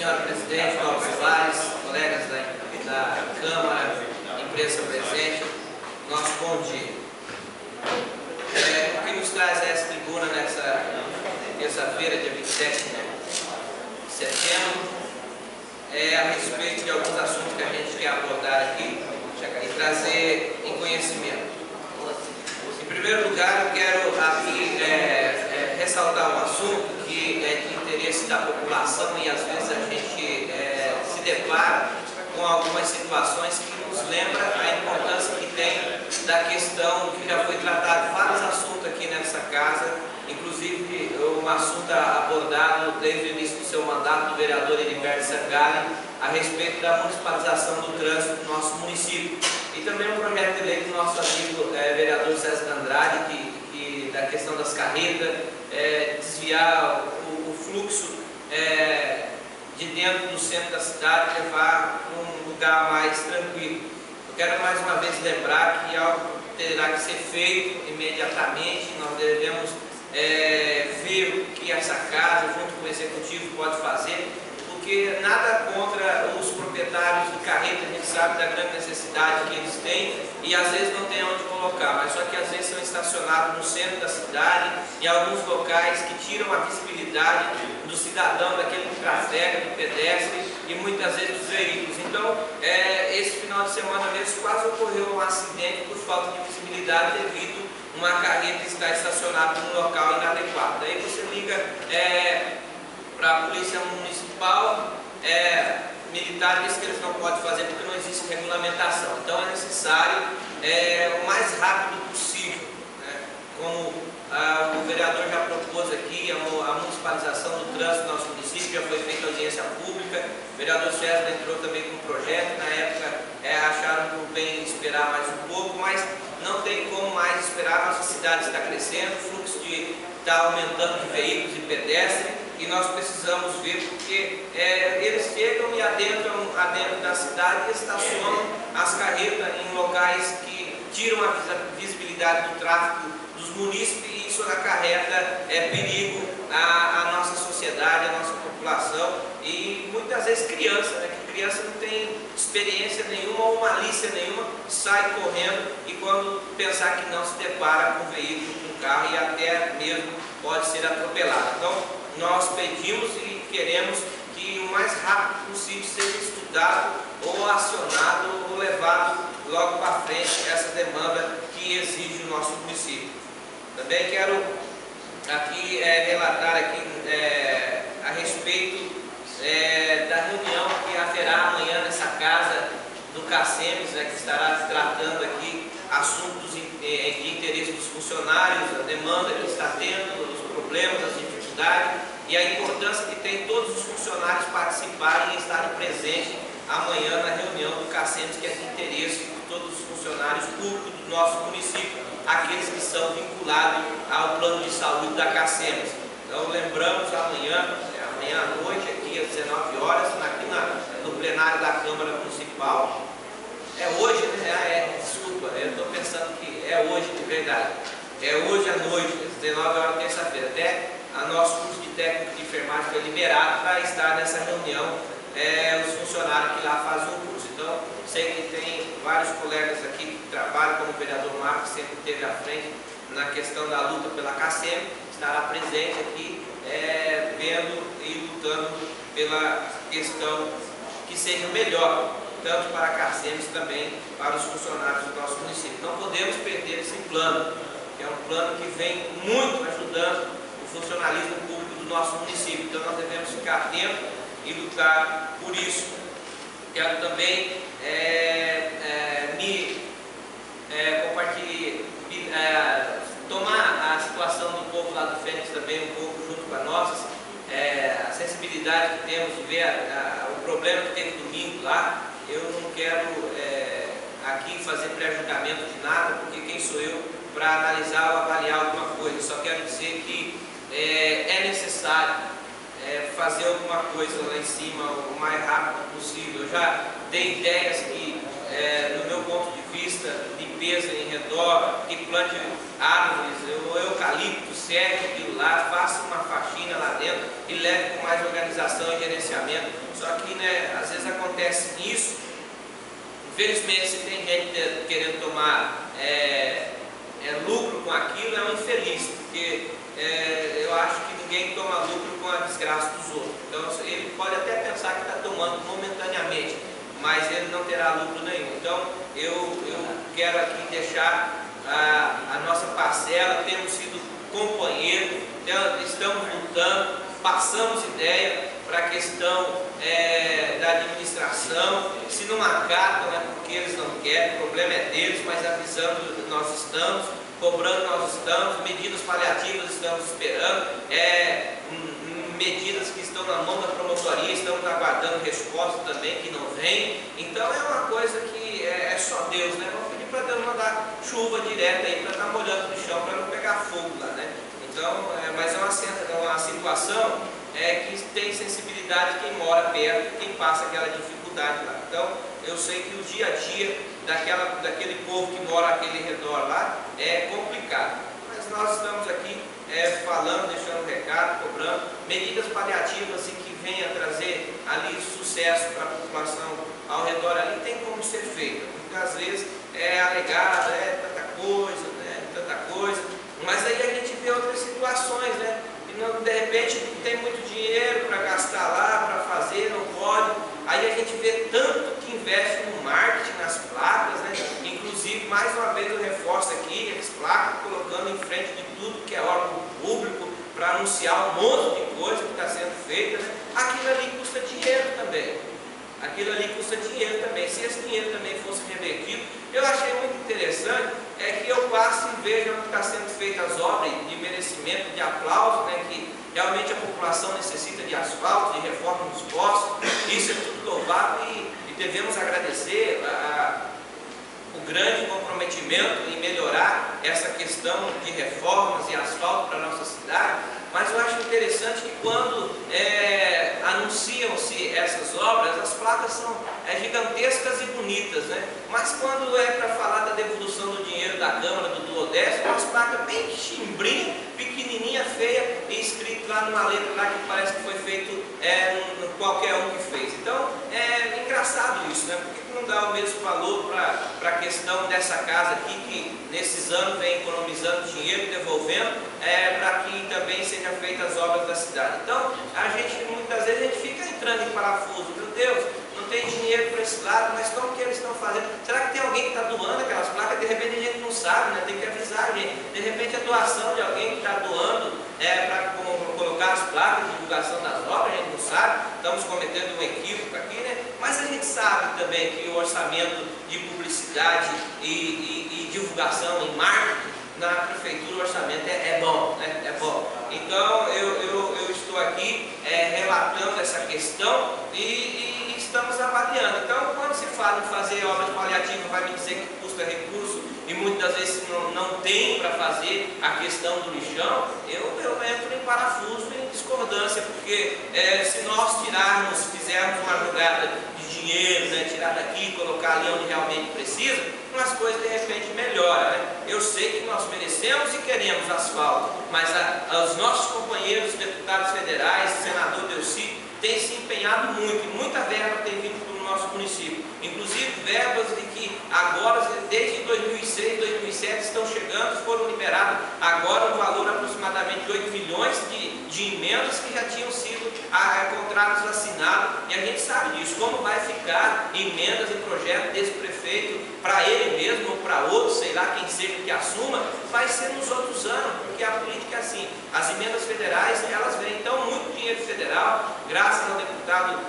senhora presidente, Cláudio Soares, colegas da Câmara, imprensa presente, nosso bom dia. O que nos traz a essa tribuna nessa terça-feira, dia 27 de setembro, é a respeito de alguns assuntos que a gente quer abordar aqui e trazer em conhecimento. Em primeiro lugar, eu quero aqui ressaltar um assunto que é de interesse da população e às vezes a gente se depara com algumas situações que nos lembra a importância que tem da questão que já foi tratado vários assuntos aqui nessa casa, inclusive um assunto abordado desde o início do seu mandato do vereador Heriberto Sangalli a respeito da municipalização do trânsito do nosso município. E também um projeto de lei do nosso amigo vereador César Andrade, que da questão das carretas, desviar o fluxo de dentro do centro da cidade, levar para um lugar mais tranquilo. Eu quero mais uma vez lembrar que algo terá que ser feito imediatamente. Nós devemos ver o que essa casa, junto com o executivo, pode fazer, porque nada contra os proprietários de carreta, a gente sabe da grande necessidade que eles têm e às vezes não tem onde colocar, mas só que às vezes são estacionados no centro da cidade, em alguns locais que tiram a visibilidade do cidadão, daquele que trafega, do pedestre e muitas vezes dos veículos. Então, esse final de semana mesmo quase ocorreu um acidente por falta de visibilidade devido a uma carreta estar estacionada num local inadequado. Daí você liga para a polícia municipal, militar, diz que eles não podem fazer porque não existe regulamentação. Então é necessário o mais rápido possível, né? Como o vereador já propôs aqui, a municipalização do trânsito no nosso município, já foi feita audiência pública, o vereador César entrou também com um projeto, na época acharam por bem esperar mais um pouco, mas não tem como mais esperar, nossa cidade está crescendo, o fluxo está aumentando de veículos e pedestres, e nós precisamos ver porque eles chegam e adentram da cidade e estacionam as carretas em locais que tiram a visibilidade do tráfego dos munícipes e isso acarreta perigo à nossa sociedade, à nossa população e muitas vezes criança, né, que criança não tem experiência nenhuma ou malícia nenhuma, sai correndo e quando pensar que não se depara com um veículo, com um carro e até mesmo pode ser atropelado. Então, nós pedimos e queremos que o mais rápido possível seja estudado ou acionado ou levado logo para frente essa demanda que exige o nosso município. Também quero aqui relatar aqui a respeito da reunião que haverá amanhã nessa casa do CACEMES, né, que estará tratando aqui assuntos de interesse dos funcionários, a demanda que está tendo, os problemas, as dificuldades e a importância que tem todos os funcionários participarem e estarem presentes amanhã na reunião do CACEMES, que é de interesse de todos os funcionários públicos do nosso município, aqueles que são vinculados ao plano de saúde da CACEMES. Então lembramos amanhã à noite, aqui às 19 horas, aqui no plenário da Câmara Municipal. É hoje, né? Desculpa, eu estou pensando que é hoje de verdade. É hoje à noite, às 19 horas, terça-feira. Até a nosso curso de técnico de enfermagem foi liberado para estar nessa reunião, os funcionários que lá fazem o curso. Então, sei que tem vários colegas aqui que trabalham, como o vereador Marcos, que sempre esteve à frente na questão da luta pela CACEMES, estará presente aqui, vendo e lutando pela questão que seja melhor, tanto para a CACEMES também para os funcionários do nosso município. Não podemos perder esse plano, que é um plano que vem muito ajudando o funcionalismo público do nosso município. Então nós devemos ficar atentos e lutar por isso. Quero também tomar a situação do povo lá do Fênix também um pouco junto com a nossa, a sensibilidade que temos de ver o problema que teve domingo lá. Eu não quero aqui fazer pré-julgamento de nada, porque quem sou eu para analisar ou avaliar alguma coisa. Só quero dizer que é necessário fazer alguma coisa lá em cima o mais rápido possível. Eu já dei ideias que, no meu ponto de vista, limpeza em redor, que plante árvores, o eucalipto, segue aquilo lá, faça uma faxina lá dentro e leve com mais organização e gerenciamento. Só que, né, às vezes acontece isso. Infelizmente, se tem gente querendo tomar lucro com aquilo, é um infeliz, porque eu acho que ninguém toma lucro com a desgraça dos outros. Então, ele pode até pensar que está tomando momentaneamente, mas ele não terá lucro nenhum. Então, eu quero aqui deixar a nossa parcela. Temos sido companheiros, estamos lutando, passamos ideia para a questão da administração. Se não acatam é porque eles não querem, o problema é deles, mas avisando nós estamos, cobrando nós estamos, medidas paliativas estamos esperando, medidas que estão na mão da promotoria, estamos aguardando resposta também, que não vem. Então é uma coisa que é só Deus, né? Vamos pedir para Deus mandar chuva direta aí, para estar molhando no chão, para não pegar fogo lá, né? Então, mas é uma situação que tem sensibilidade quem mora perto e quem passa aquela dificuldade lá. Então, eu sei que o dia a dia daquele povo que mora naquele redor lá é complicado. Mas nós estamos aqui falando, deixando um recado, cobrando medidas paliativas e que venha trazer ali sucesso para a população ao redor ali, tem como ser feita. Muitas vezes é alegado, tanta coisa, mas aí a gente vê outras situações, né? E de repente não tem muito dinheiro para gastar lá, para fazer, não pode. Aí a gente vê tanto que investe no marketing, nas placas, né? Inclusive, mais uma vez eu reforço aqui, as placas colocando em frente de tudo que é órgão público, para anunciar um monte de coisa que está sendo feita, né? Aquilo ali custa dinheiro também. Aquilo ali custa dinheiro também. Se esse dinheiro também fosse revertido, eu achei muito interessante que eu passo e vejo onde está sendo feitas as obras de merecimento, de aplauso, né, que realmente a população necessita de asfalto, de reforma dos postos. Isso é tudo louvável e devemos agradecer o grande comprometimento em melhorar essa questão de reformas e asfalto para a nossa cidade. Mas eu acho interessante que quando anunciam-se essas obras, as placas são gigantescas e bonitas, né? Mas quando é para falar da devolução do dinheiro da Câmara, do duodécimo, umas placas bem chimbrinha, pequenininha, feia, e escrito lá numa letra lá que parece que foi feito qualquer um que fez. Então, é engraçado isso, né? Por que não dá o mesmo valor para a questão dessa casa aqui, que nesses anos vem economizando dinheiro e devolvendo, para que também sejam feitas as obras da cidade. Então, muitas vezes a gente fica entrando em parafuso. Meu Deus, não tem dinheiro para esse lado, mas como que eles estão fazendo? Será que tem alguém que está doando aquelas placas? De repente a gente não sabe, né? Tem que avisar a gente. De repente a doação de alguém que está doando para colocar as placas de divulgação das obras, a gente não sabe. Estamos cometendo um equívoco aqui, né? Mas a gente sabe também que o orçamento de publicidade e divulgação em marketing na prefeitura, o orçamento é bom, né? É bom. Então eu estou aqui relatando essa questão e estamos avaliando. Então, quando se fala em fazer obras paliativas, vai me dizer que custa recurso e muitas vezes não tem para fazer a questão do lixão, eu entro em parafuso e em discordância, porque se nós fizermos uma jogada de dinheiro, né, tirar daqui, colocar ali onde realmente precisa, as coisas de repente melhoram, né? Eu sei que nós merecemos e queremos asfalto, mas os nossos companheiros deputados federais, senador Delcy, têm se empenhado muito, e muita verba tem vindo para o nosso município, inclusive verbas de que agora, desde 2006, 2007 estão chegando, foram liberados agora um valor aproximadamente de 8 milhões de emendas que já tinham sido contratos assinados, e a gente sabe disso, como vai ficar emendas e projetos desse prefeito para ele mesmo ou para outro, sei lá quem seja que assuma, vai ser nos outros anos, porque a política é assim, as emendas federais elas vêm, então muito dinheiro federal, graças ao deputado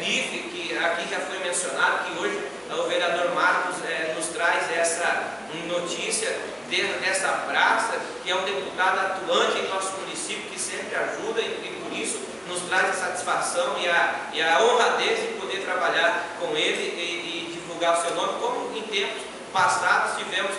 Bife, que aqui já foi mencionado, que hoje o vereador Marcos nos traz essa notícia dessa praça, que é um deputado atuante em nosso município, que sempre ajuda e por isso nos traz a satisfação e a honradez de poder trabalhar com ele e divulgar o seu nome, como em tempos passados tivemos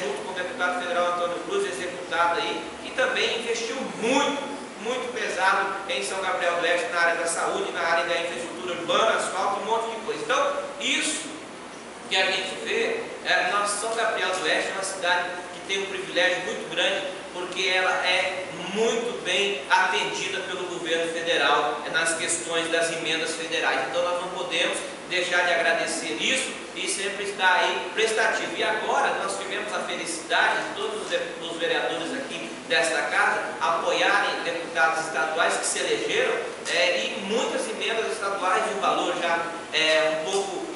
junto com o deputado federal Antônio Cruz, executado aí, que também investiu muito pesado em São Gabriel do Oeste, na área da saúde, na área da infraestrutura urbana, asfalto, um monte de coisa. Então, isso que a gente vê, São Gabriel do Oeste é uma cidade que tem um privilégio muito grande, porque ela é muito bem atendida pelo governo federal. questões das emendas federais. Então nós não podemos deixar de agradecer isso e sempre estar aí prestativo. E agora nós tivemos a felicidade de todos os vereadores aqui desta casa apoiarem deputados estaduais que se elegeram e muitas emendas estaduais de um valor já um pouco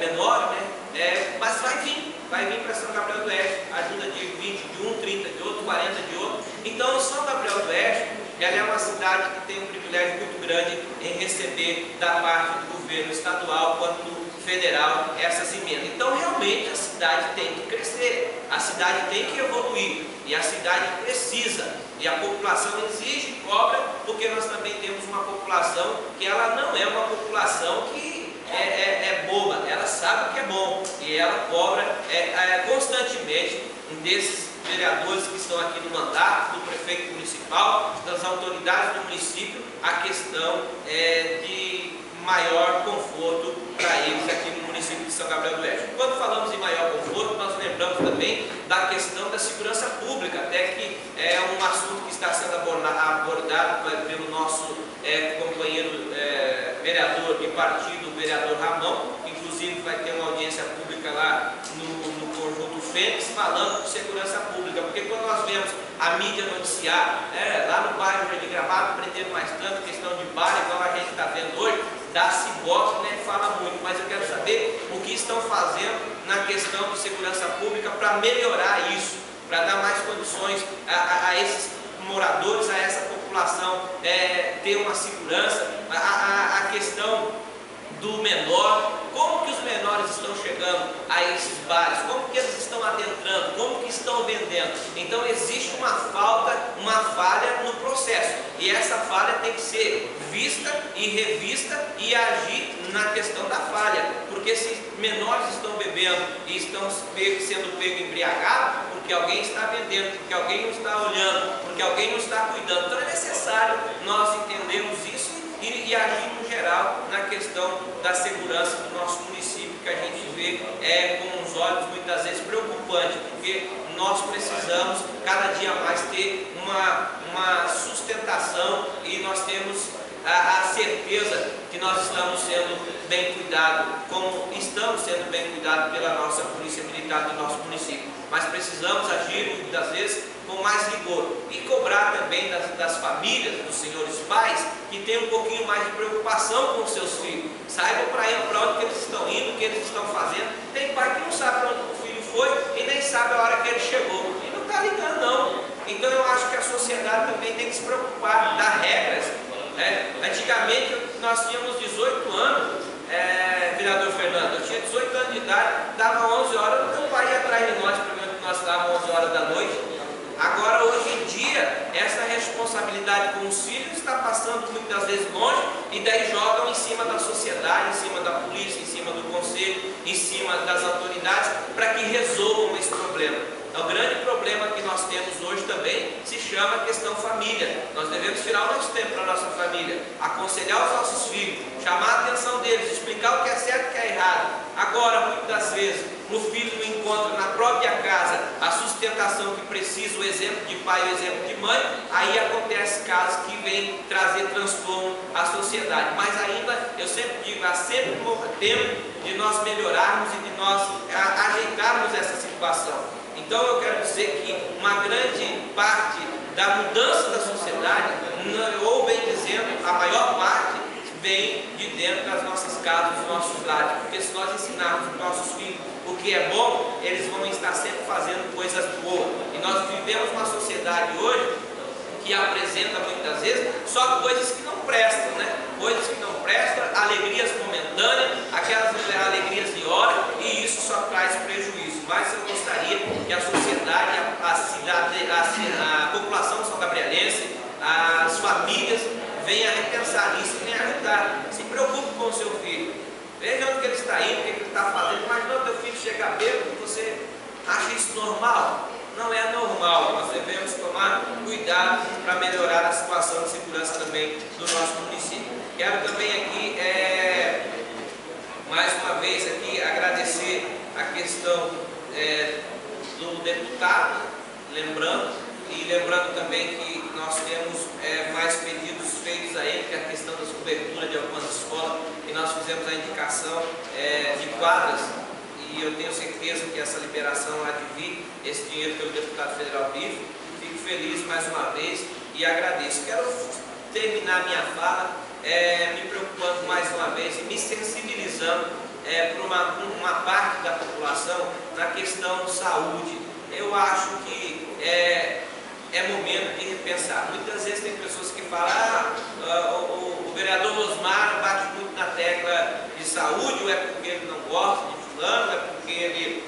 menor, né? Mas vai vir para São Gabriel do Oeste, ajuda de 20 de um, 30 de outro, 40 de outro. Então São Gabriel do Oeste ela é uma cidade que tem um privilégio muito grande em receber da parte do governo estadual quanto federal essas emendas. Então realmente a cidade tem que crescer, a cidade tem que evoluir e a cidade precisa, e a população exige, cobra, porque nós também temos uma população que ela não é uma população que é boba, ela sabe o que é bom e ela cobra constantemente desses vereadores que estão aqui no mandato, do prefeito municipal, das autoridades do município, a questão de maior conforto para eles aqui no município de São Gabriel do Oeste. Quando falamos em maior conforto, nós lembramos também da questão da segurança pública, até que é um assunto que está sendo abordado pelo nosso companheiro vereador de partido, o vereador Ramon, que inclusive vai ter uma audiência pública lá no Conjunto Fênix, falando de segurança pública, porque quando nós vemos a mídia noticiar, lá no bairro de Gramado, prendendo mais tanto, questão de bar, igual a gente está vendo hoje, dá-se voz, né, fala muito, mas eu quero saber o que estão fazendo na questão de segurança pública para melhorar isso, para dar mais condições a esses moradores, a essa população ter uma segurança, a questão do menor, como que os menores estão chegando a esses bares, como que eles estão adentrando, como que estão vendendo. Então existe uma falta, uma falha no processo, e essa falha tem que ser vista e revista e agir na questão da falha, porque se menores estão bebendo e estão sendo pegos embriagados, porque alguém está vendendo, porque alguém não está olhando, porque alguém não está cuidando, então é necessário nós entendermos isso e agir no geral na questão da segurança do nosso município, que a gente vê com os olhos muitas vezes preocupante, porque nós precisamos cada dia mais ter uma sustentação e nós temos a certeza que nós estamos sendo bem cuidados, como estamos sendo bem cuidados pela nossa polícia militar do nosso município, mas precisamos agir muitas vezes com mais rigor e cobrar também das famílias, dos senhores pais, que tenham um pouquinho mais de preocupação com os seus filhos, saibam para onde que eles estão indo, o que eles estão fazendo. Tem pai que não sabe para onde o filho foi e nem sabe a hora que ele chegou e não está ligando não. Então eu acho que a sociedade também tem que se preocupar, dar regras. Antigamente nós tínhamos 18 anos, vereador Fernando, eu tinha 18 anos de idade, dava 11 horas, meu pai ia atrás de nós, perguntando que nós estávamos 11 horas da noite. Agora, hoje em dia, essa responsabilidade com os filhos está passando muitas vezes longe e daí jogam em cima da sociedade, em cima da polícia, em cima do conselho, em cima das autoridades, para que resolvam esse problema. Então, o grande problema que nós temos hoje também se chama questão família. Nós devemos tirar o nosso tempo para a nossa família, aconselhar os nossos filhos, chamar a atenção deles, explicar o que é certo e o que é errado. Agora, muitas das vezes, o filho não encontra na própria casa a sustentação que precisa, o exemplo de pai e o exemplo de mãe, aí acontece casos que vêm trazer transtorno à sociedade. Mas ainda, eu sempre digo, há sempre tempo de nós melhorarmos e de nós ajeitarmos essa situação. Então eu quero dizer que uma grande parte da mudança da sociedade, ou bem dizendo, a maior parte, vem de dentro das nossas casas, dos nossos lares, porque se nós ensinarmos os nossos filhos o que é bom, eles vão estar sempre fazendo coisas boas. E nós vivemos uma sociedade hoje que apresenta muitas vezes só coisas que não prestam, né? Coisas que não prestam, alegrias momentâneas, aquelas alegrias de hora, e isso só traz prejuízo. Mas eu gostaria que a sociedade, a cidade, a população são-gabrielense, as famílias venham a repensar nisso, venham a ajudar. Se preocupe com o seu filho. Veja onde que ele está indo, o que ele está fazendo. Imagina o teu filho chegar bêbado, você acha isso normal? Não é normal. Nós devemos tomar cuidado para melhorar a situação de segurança também do nosso município. Quero também aqui, mais uma vez, aqui agradecer a questão do deputado, lembrando também que nós temos mais pedidos feitos a ele, que é a questão das coberturas de algumas escolas e nós fizemos a indicação de quadras e eu tenho certeza que essa liberação há de vir, esse dinheiro pelo deputado federal Bife. Fico feliz mais uma vez e agradeço. Quero terminar minha fala me preocupando mais uma vez e me sensibilizando por uma parte da população na questão de saúde. Eu acho que é momento de repensar. Muitas vezes tem pessoas que falam, o vereador Osmar bate muito na tecla de saúde, ou é porque ele não gosta de fulano, é porque ele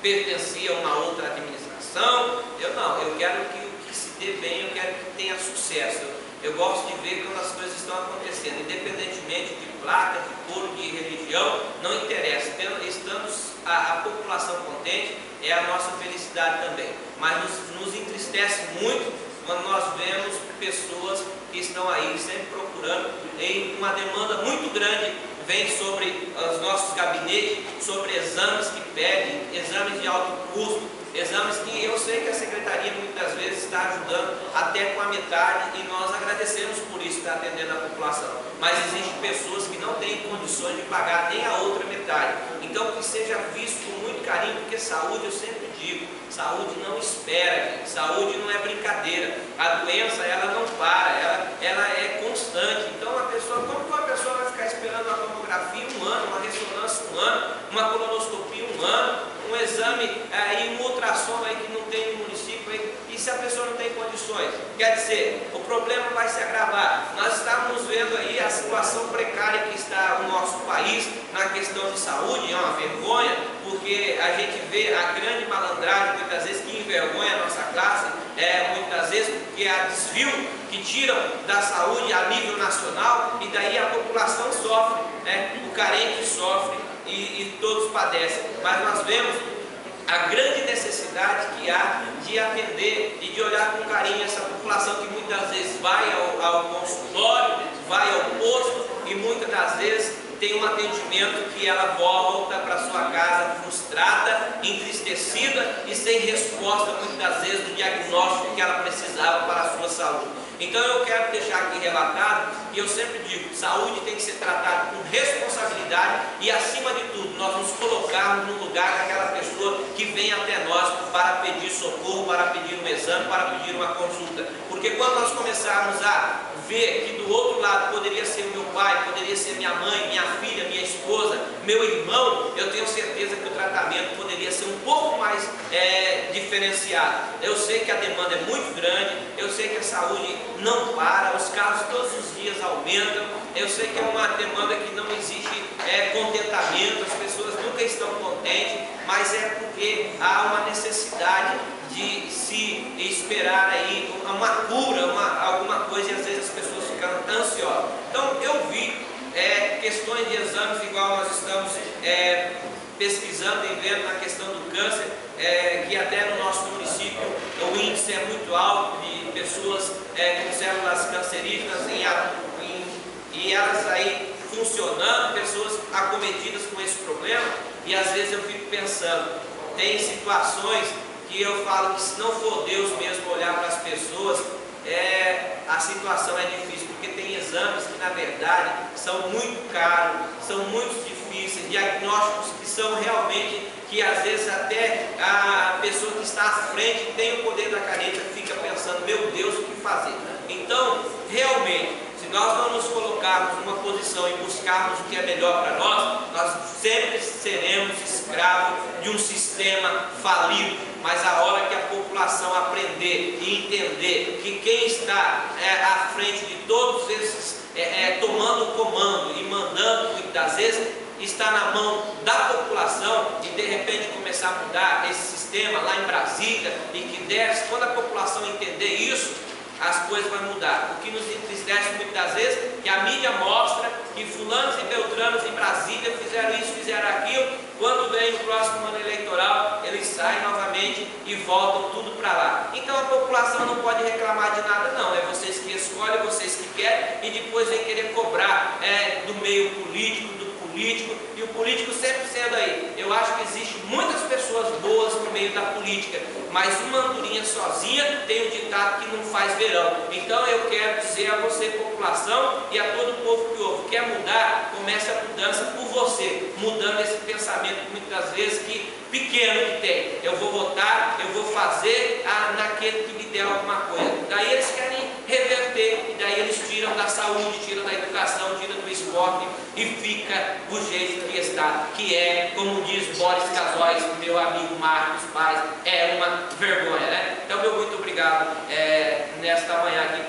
pertencia a uma outra administração. Eu quero que o que se dê bem, eu quero que tenha sucesso. Eu gosto de ver quando as coisas estão acontecendo, independentemente de placa, de cor, de religião, não interessa. Estando a população contente, é a nossa felicidade também. Mas nos entristece muito quando nós vemos pessoas que estão aí sempre procurando, em uma demanda muito grande, vem sobre os nossos gabinetes, sobre exames que pedem, exames de alto custo, exames que eu sei que a Secretaria muitas vezes está ajudando até com a metade, e nós agradecemos por isso, está atendendo a população. Mas existem pessoas que não têm condições de pagar nem a outra metade. Então que seja visto com muito carinho, porque saúde, eu sempre digo, saúde não espera, gente. Saúde não é brincadeira. A doença, ela não para, ela é constante. Então como que uma pessoa vai ficar esperando uma tomografia um ano, uma ressonância um ano, uma colonoscopia um ano, um exame e um ultrassom aí que não tem no município aí, e se a pessoa não tem condições? Quer dizer, o problema vai se agravar. Nós estamos vendo aí a situação precária que está o nosso país na questão de saúde, é uma vergonha, porque a gente vê a grande malandragem muitas vezes que envergonha a nossa classe, muitas vezes porque há desvio que tiram da saúde a nível nacional, e daí a população sofre, o carente sofre e todos padecem. Mas nós vemos a grande necessidade que há de atender e de olhar com carinho essa população que muitas vezes vai ao consultório, vai ao posto e muitas das vezes tem um atendimento que ela volta para sua casa frustrada, entristecida e sem resposta muitas das vezes do diagnóstico que ela precisava para a sua saúde. Então eu quero deixar aqui relatado, e eu sempre digo, saúde tem que ser tratada com responsabilidade e, acima de tudo, nós nos colocarmos no lugar daquela pessoa que vem até nós para pedir socorro, para pedir um exame, para pedir uma consulta. Porque quando nós começarmos a ver que do outro lado poderia ser o meu pai, poderia ser minha mãe, minha filha, minha esposa, meu irmão, eu tenho certeza que o tratamento poderia ser um pouco mais diferenciado. Eu sei que a demanda é muito grande, eu sei que a saúde não para, os casos todos os dias aumentam, eu sei que é uma demanda que não existe contentamento, as pessoas nunca estão contentes, mas é porque há uma necessidade de se esperar aí uma cura, alguma coisa, e às vezes as pessoas ficam ansiosas. Então eu vi questões de exames, igual nós estamos pesquisando e vendo na questão do câncer, que até no nosso município o índice é muito alto de pessoas com células cancerígenas e elas aí funcionando, pessoas acometidas com esse problema, e às vezes eu fico pensando, tem situações que eu falo que se não for Deus mesmo olhar para as pessoas, a situação é difícil, porque tem exames que na verdade são muito caros, são muito difíceis, diagnósticos que são realmente, que às vezes até a pessoa que está à frente tem o poder da caneta, fica pensando, meu Deus, o que fazer? Então, realmente, se nós não nos colocarmos numa posição e buscarmos o que é melhor para nós sempre seremos escravos de um sistema falido. Mas a hora que a população aprender e entender que quem está à frente de todos esses, tomando o comando e mandando muitas das vezes, está na mão da população, e de repente começar a mudar esse sistema lá em Brasília, e que desce, quando a população entender isso, as coisas vão mudar. O que nos entristece muitas das vezes é que a mídia mostra que fulanos e beltranos em Brasília fizeram isso, fizeram aquilo, quando vem o próximo ano eleitoral, eles saem novamente e voltam tudo para lá. Então a população não pode reclamar de nada não, é vocês que escolhem, vocês que querem, e depois vem querer cobrar do meio político, e o político sempre sendo aí. Eu acho que existem muitas pessoas boas no meio da política, mas uma andorinha sozinha tem um ditado que não faz verão. Então eu quero dizer a você, população, e a todo o povo comece a mudança por você, mudando esse pensamento muitas vezes pequeno que tem. Eu vou votar, eu vou fazer naquele que me der alguma coisa. Daí eles querem reverter, e daí eles tiram da saúde, tiram da educação, tiram do esporte e fica do jeito que está, que é, como diz Boris Casoy, meu amigo Marcos Paz, é uma vergonha, né? Então, meu muito obrigado nesta manhã aqui